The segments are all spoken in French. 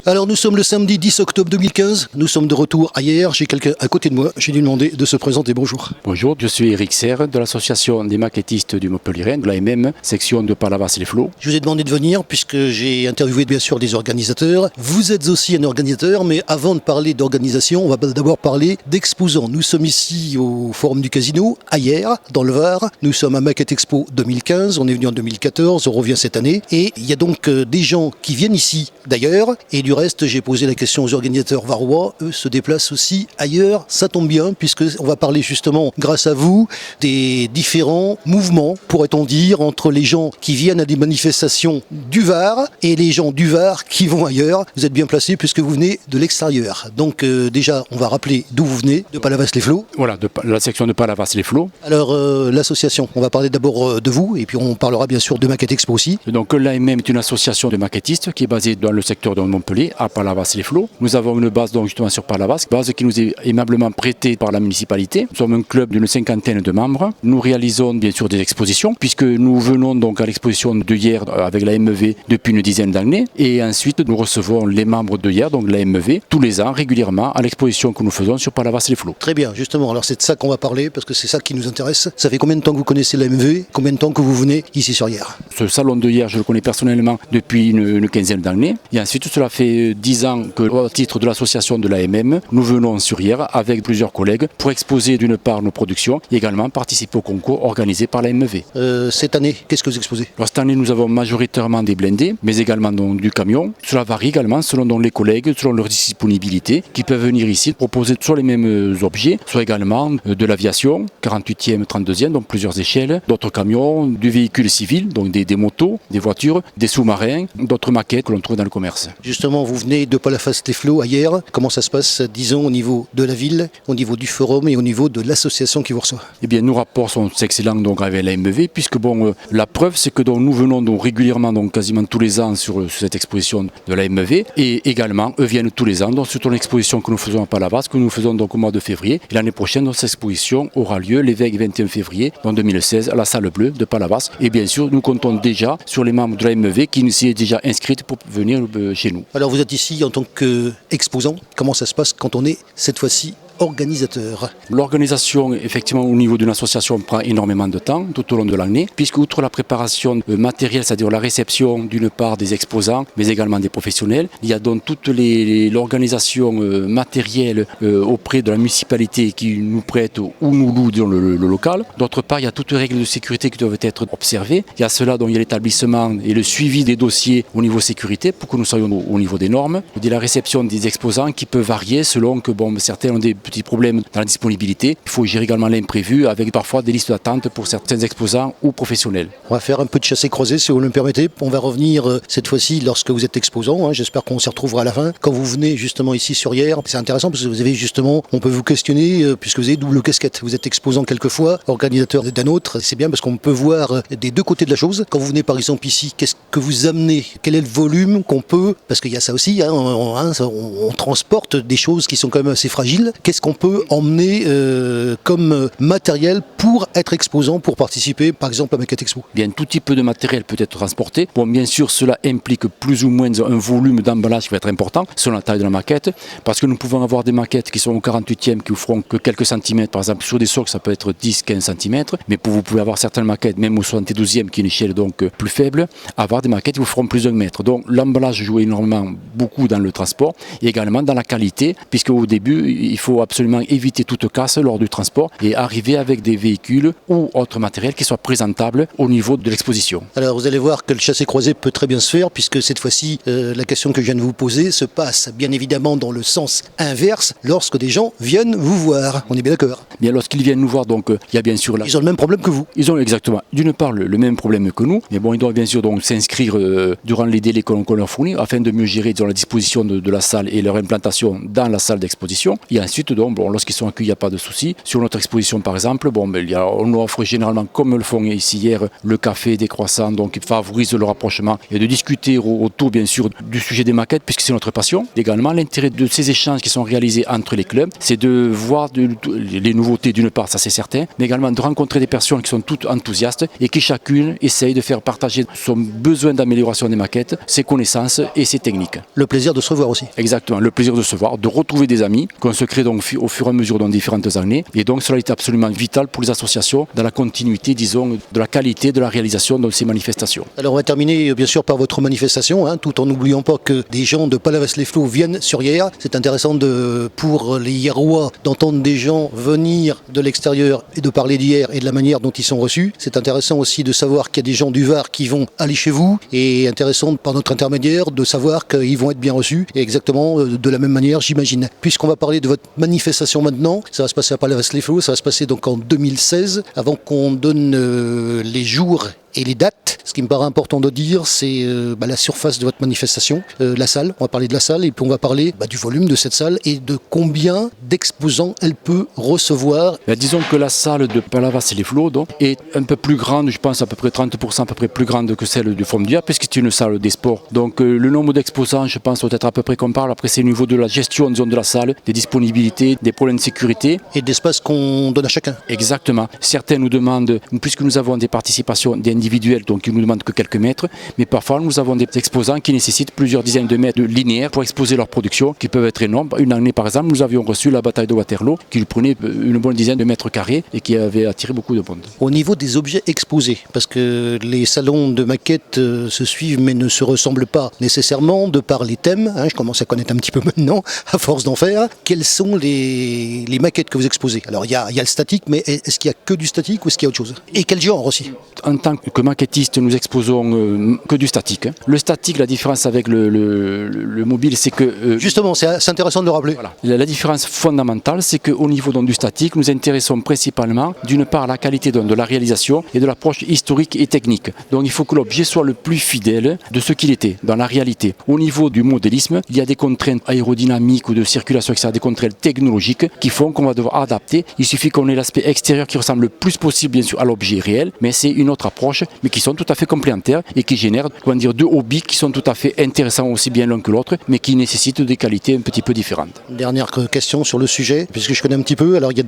Alors nous sommes le samedi 10 octobre 2015, nous sommes de retour ailleurs, j'ai quelqu'un à côté de moi, j'ai dû demander de se présenter, bonjour. Bonjour, je suis Eric Serre de l'association des maquettistes du Montpellier, de l'AMM, section de Palavas-les-Flots. Je vous ai demandé de venir puisque j'ai interviewé bien sûr des organisateurs. Vous êtes aussi un organisateur, mais avant de parler d'organisation, on va d'abord parler d'exposants. Nous sommes ici au Forum du Casino, à Hyères, dans le Var. Nous sommes à Maquette Expo 2015, on est venu en 2014, on revient cette année. Et il y a donc des gens qui viennent ici d'ailleurs. Et du reste, j'ai posé la question aux organisateurs varois. Eux se déplacent aussi ailleurs. Ça tombe bien puisque on va parler justement, grâce à vous, des différents mouvements, pourrait-on dire, entre les gens qui viennent à des manifestations du Var et les gens du Var qui vont ailleurs. Vous êtes bien placés puisque vous venez de l'extérieur. Donc déjà, on va rappeler d'où vous venez, de Palavas-les-Flots. Voilà, de la section de Palavas-les-Flots. Alors l'association, on va parler d'abord de vous et puis on parlera bien sûr de Maquette Expo aussi. Donc l'AMM est une association de maquettistes qui est basée dans le secteur de Montpellier, à Palavas-les-Flots. Nous avons une base donc justement sur Palavas, base qui nous est aimablement prêtée par la municipalité. Nous sommes un club d'une 50aine de membres. Nous réalisons bien sûr des expositions puisque nous venons donc à l'exposition de Hyères avec la MEV depuis une dizaine d'années et ensuite nous recevons les membres de Hyères, donc la MEV, tous les ans régulièrement à l'exposition que nous faisons sur Palavas-les-Flots. Très bien, justement, alors c'est de ça qu'on va parler parce que c'est ça qui nous intéresse. Ça fait combien de temps que vous connaissez la MEV? Combien de temps que vous venez ici sur Hyères? Ce salon de Hyères, je le connais personnellement depuis une quinzaine d'années et ensuite cela fait 10 ans que au titre de l'association de l'AMM, nous venons sur Hyères avec plusieurs collègues pour exposer d'une part nos productions et également participer au concours organisé par la MEV. Cette année, qu'est-ce que vous exposez? Alors, cette année, nous avons majoritairement des blindés, mais également donc, du camion. Cela varie également selon donc, les collègues, selon leur disponibilité, qui peuvent venir ici proposer soit les mêmes objets, soit également de l'aviation, 48e, 32e, donc plusieurs échelles, d'autres camions, du véhicule civil, donc des motos, des voitures, des sous-marins, d'autres maquettes que l'on trouve dans le commerce. Justement, vous venez de Palavas-les-Flots à Hyères. Comment ça se passe, disons, au niveau de la ville, au niveau du forum et au niveau de l'association qui vous reçoit? Eh bien, nos rapports sont excellents donc, avec la MEV, puisque bon, la preuve, c'est que donc, nous venons donc, régulièrement, donc, quasiment tous les ans sur cette exposition de la MEV, et également, eux viennent tous les ans donc, sur l'exposition que nous faisons à Palavas, que nous faisons donc, au mois de février. Et l'année prochaine, cette exposition aura lieu les 20 et 21 février en 2016 à la salle bleue de Palavas. Et bien sûr, nous comptons déjà sur les membres de la MEV qui s'y est déjà inscrite pour venir chez nous. Alors, vous êtes ici en tant qu'exposant. Comment ça se passe quand on est, cette fois-ci, organisateur? L'organisation, effectivement, au niveau d'une association, prend énormément de temps tout au long de l'année, puisque outre la préparation matérielle, c'est-à-dire la réception d'une part des exposants, mais également des professionnels, il y a donc toute l'organisation matérielle auprès de la municipalité qui nous prête ou nous loue disons, le local. D'autre part, il y a toutes les règles de sécurité qui doivent être observées. Il y a cela, donc il y a l'établissement et le suivi des dossiers au niveau sécurité pour que nous soyons au niveau des normes. Il y a la réception des exposants qui peut varier selon que bon, certains ont des petits problèmes dans la disponibilité. Il faut gérer également l'imprévu avec parfois des listes d'attente pour certains exposants ou professionnels. On va faire un peu de chassé-croisé si vous me le permettez. On va revenir cette fois-ci lorsque vous êtes exposant. J'espère qu'on s'y retrouvera à la fin. Quand vous venez justement ici sur Hyères, c'est intéressant parce que vous avez justement, on peut vous questionner puisque vous avez double casquette. Vous êtes exposant quelquefois, organisateur d'un autre. C'est bien parce qu'on peut voir des deux côtés de la chose. Quand vous venez par exemple ici, qu'est-ce que vous amenez? Quel est le volume qu'on peut, parce qu'il y a ça aussi, on transporte des choses qui sont quand même assez fragiles. Qu'est-ce qu'on peut emmener comme matériel pour être exposant, pour participer par exemple à Maquette Expo? Bien, tout type de matériel peut être transporté. Bon, bien sûr, cela implique plus ou moins un volume d'emballage qui va être important selon la taille de la maquette, parce que nous pouvons avoir des maquettes qui sont au 48e qui vous feront que quelques centimètres. Par exemple, sur des socles, ça peut être 10-15 cm, mais vous pouvez avoir certaines maquettes, même au 72e, qui est une échelle donc plus faible, avoir des maquettes qui vous feront plus d'un mètre. Donc l'emballage joue énormément beaucoup dans le transport et également dans la qualité, puisque au début, il faut absolument éviter toute casse lors du transport et arriver avec des véhicules ou autres matériels qui soient présentables au niveau de l'exposition. Alors vous allez voir que le chassé-croisé peut très bien se faire puisque cette fois-ci, la question que je viens de vous poser se passe bien évidemment dans le sens inverse lorsque des gens viennent vous voir. On est bien d'accord? Bien, lorsqu'ils viennent nous voir, donc il y a bien sûr... Ils ont le même problème que vous? Ils ont exactement, d'une part, le même problème que nous, mais bon, ils doivent bien sûr donc s'inscrire durant les délais qu'on leur fournit afin de mieux gérer disons, la disposition de la salle et leur implantation dans la salle d'exposition. Et ensuite, écoute. Donc, bon, lorsqu'ils sont accueillis, il n'y a pas de souci. Sur notre exposition, par exemple, on offre généralement, comme le font ici hier, le café, des croissants, donc ils favorisent le rapprochement et de discuter autour, bien sûr, du sujet des maquettes, puisque c'est notre passion. Également, l'intérêt de ces échanges qui sont réalisés entre les clubs, c'est de voir les nouveautés d'une part, ça c'est certain, mais également de rencontrer des personnes qui sont toutes enthousiastes et qui chacune essaye de faire partager son besoin d'amélioration des maquettes, ses connaissances et ses techniques. Le plaisir de se revoir aussi. Exactement, le plaisir de se voir, de retrouver des amis qu'on se crée donc au fur et à mesure dans différentes années. Et donc cela est absolument vital pour les associations dans la continuité, disons, de la qualité de la réalisation de ces manifestations. Alors on va terminer bien sûr par votre manifestation, tout en n'oubliant pas que des gens de Palavas-les-Flots viennent sur Hyères. C'est intéressant pour les Hyérois d'entendre des gens venir de l'extérieur et de parler d'Hyères et de la manière dont ils sont reçus. C'est intéressant aussi de savoir qu'il y a des gens du Var qui vont aller chez vous et intéressant par notre intermédiaire de savoir qu'ils vont être bien reçus et exactement de la même manière, j'imagine. Puisqu'on va parler de votre manifestation maintenant, ça va se passer à Palavas-les-Flots, ça va se passer donc en 2016, avant qu'on donne les jours et les dates. Ce qui me paraît important de dire, c'est la surface de votre manifestation, la salle. On va parler de la salle et puis on va parler du volume de cette salle et de combien d'exposants elle peut recevoir. Disons que la salle de Palavas-les-Flots est un peu plus grande, je pense à peu près 30% à peu près plus grande que celle du Forum d'Hyères, puisque c'est une salle des sports. Donc le nombre d'exposants, je pense, doit être à peu près comparable. Après, c'est au niveau de la gestion de la salle, des disponibilités, des problèmes de sécurité. Et d'espace qu'on donne à chacun. Exactement. Certains nous demandent, puisque nous avons des participations individuelles, donc ils nous demandent que quelques mètres, mais parfois nous avons des exposants qui nécessitent plusieurs dizaines de mètres linéaires pour exposer leur production, qui peuvent être énormes. Une année, par exemple, nous avions reçu la bataille de Waterloo, qui lui prenait une bonne dizaine de mètres carrés et qui avait attiré beaucoup de monde. Au niveau des objets exposés, parce que les salons de maquettes se suivent mais ne se ressemblent pas nécessairement de par les thèmes, je commence à connaître un petit peu maintenant, à force d'en faire. Quelles sont les maquettes que vous exposez? Alors il y a le statique, mais est-ce qu'il y a que du statique ou est-ce qu'il y a autre chose? Et quel genre aussi? En tant que maquettiste, nous exposons que du statique. Le statique, la différence avec le mobile, c'est que... Justement, c'est intéressant de le rappeler. Voilà. La différence fondamentale, c'est qu'au niveau du statique, nous intéressons principalement, d'une part, la qualité de la réalisation et de l'approche historique et technique. Donc il faut que l'objet soit le plus fidèle de ce qu'il était, dans la réalité. Au niveau du modélisme, il y a des contraintes aérodynamiques ou de circulation, etc., des contraintes technologiques qui font qu'on va devoir adapter. Il suffit qu'on ait l'aspect extérieur qui ressemble le plus possible, bien sûr, à l'objet réel, mais c'est une autre approche, mais qui sont tout à fait complémentaires et qui génèrent, deux hobbies qui sont tout à fait intéressants aussi bien l'un que l'autre, mais qui nécessitent des qualités un petit peu différentes. Dernière question sur le sujet, puisque je connais un petit peu. Alors il y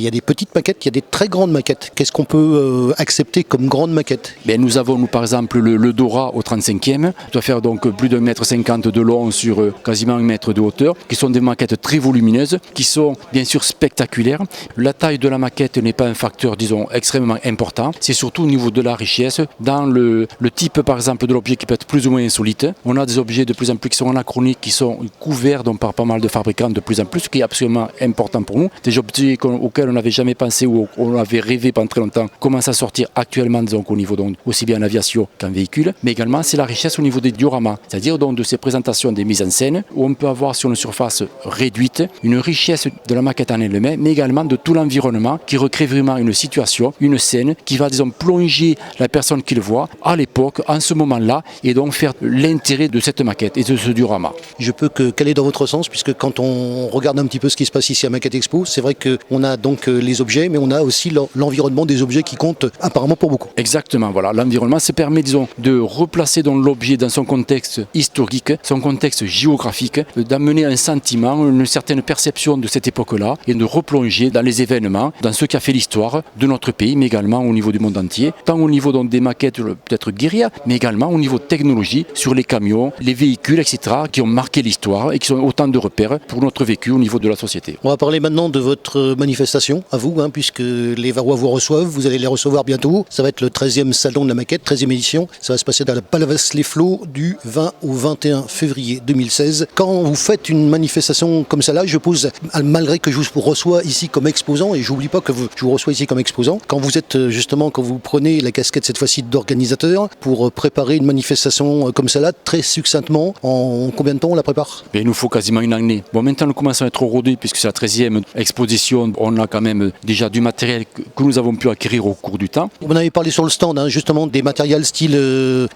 a des petites maquettes, il y a des très grandes maquettes. Qu'est-ce qu'on peut accepter comme grande maquette? Nous avons, par exemple, le Dora au 35e, qui doit faire donc plus d'un mètre 50 de long sur quasiment 1 mètre de hauteur, qui sont des maquettes très volumineuses, qui sont bien sûr spectaculaires. La taille de la maquette n'est pas un facteur, disons, extrêmement important. C'est surtout au niveau de la richesse, dans le type, par exemple, de l'objet qui peut être plus ou moins insolite. On a des objets de plus en plus qui sont anachroniques, qui sont couverts donc, par pas mal de fabricants de plus en plus, ce qui est absolument important pour nous. Des objets auxquels on n'avait jamais pensé ou on avait rêvé pendant très longtemps commencent à sortir actuellement, donc, au niveau donc, aussi bien en aviation qu'en véhicule, mais également c'est la richesse au niveau des dioramas, c'est-à-dire donc, de ces présentations des mises en scène, où on peut avoir sur une surface réduite une richesse de la maquette en elle-même, mais également de tout l'environnement qui recrée vraiment une situation, une scène qui va, disons, plonger la personne qui le voit à l'époque, en ce moment-là, et donc faire l'intérêt de cette maquette et de ce diorama. Je peux qu'aller dans votre sens, puisque quand on regarde un petit peu ce qui se passe ici à Maquette Expo, c'est vrai qu'on a donc les objets, mais on a aussi l'environnement des objets qui compte apparemment pour beaucoup. Exactement, voilà. L'environnement se permet, disons, de replacer l'objet dans son contexte historique, son contexte géographique, d'amener un sentiment, une certaine perception de cette époque-là, et de replonger dans les événements, dans ce qui a fait l'histoire de notre pays, mais également au niveau du monde entier, tant au niveau donc, des maquettes peut-être guérilla, mais également au niveau technologie, sur les camions, les véhicules, etc., qui ont marqué l'histoire et qui sont autant de repères pour notre vécu au niveau de la société. On va parler maintenant de votre manifestation, à vous, puisque les Varois vous reçoivent, vous allez les recevoir bientôt. Ça va être le 13e salon de la maquette, 13e édition. Ça va se passer dans la Palavas-les-Flots du 20 au 21 février 2016. Quand vous faites une manifestation comme celle-là, je pose, malgré que je vous reçois ici comme exposant, et j'oublie pas que je vous reçois ici comme exposant, quand vous êtes justement, quand vous prenez la casquette casquette cette fois-ci d'organisateur pour préparer une manifestation comme celle-là très succinctement. En combien de temps on la prépare? Il nous faut quasiment une année. Bon, maintenant nous commençons à être rodés puisque c'est la 13e exposition. On a quand même déjà du matériel que nous avons pu acquérir au cours du temps. Vous en avez parlé sur le stand, justement, des matériels style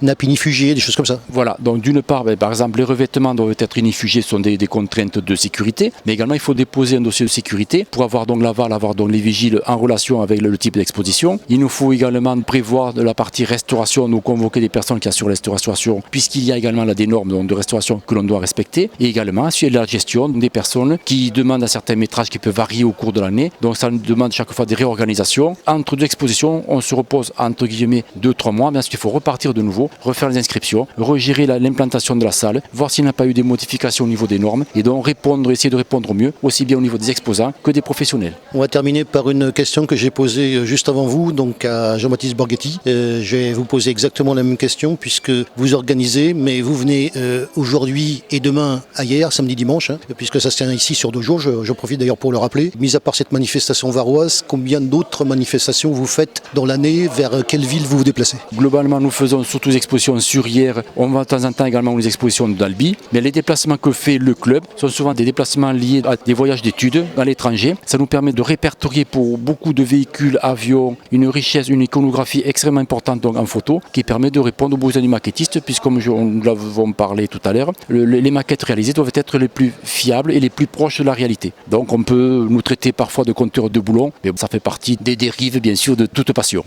nappe inifugée, des choses comme ça. Voilà, donc d'une part, par exemple, les revêtements doivent être inifugés, ce sont des contraintes de sécurité, mais également il faut déposer un dossier de sécurité pour avoir donc l'aval, avoir donc les vigiles en relation avec le type d'exposition. Il nous faut également prévoir de la partie restauration, nous convoquer des personnes qui assurent la restauration, puisqu'il y a également là des normes donc, de restauration que l'on doit respecter, et également assurer la gestion des personnes qui demandent un certain métrage qui peut varier au cours de l'année. Donc ça nous demande chaque fois des réorganisations. Entre deux expositions, on se repose entre guillemets 2-3 mois, mais ensuite il faut repartir de nouveau, refaire les inscriptions, regérer l'implantation de la salle, voir s'il n'y a pas eu des modifications au niveau des normes, et donc essayer de répondre au mieux, aussi bien au niveau des exposants que des professionnels. On va terminer par une question que j'ai posée juste avant vous, donc à Jean-Baptiste Borghetti. Je vais vous poser exactement la même question puisque vous organisez, mais vous venez aujourd'hui et demain à hier, samedi, dimanche, puisque ça se tient ici sur 2 jours, je profite d'ailleurs pour le rappeler. Mis à part cette manifestation varoise, combien d'autres manifestations vous faites dans l'année? Vers quelle ville vous vous déplacez? Globalement, nous faisons surtout des expositions sur Hyères. On va de temps en temps également aux expositions d'Albi. Mais les déplacements que fait le club sont souvent des déplacements liés à des voyages d'études dans l'étranger. Ça nous permet de répertorier pour beaucoup de véhicules, avions, une richesse, une iconographie extrêmement importante donc en photo qui permet de répondre aux besoins du maquettiste, puisque comme nous l'avons parlé tout à l'heure, les maquettes réalisées doivent être les plus fiables et les plus proches de la réalité. Donc on peut nous traiter parfois de compteurs de boulons, mais ça fait partie des dérives bien sûr de toute passion.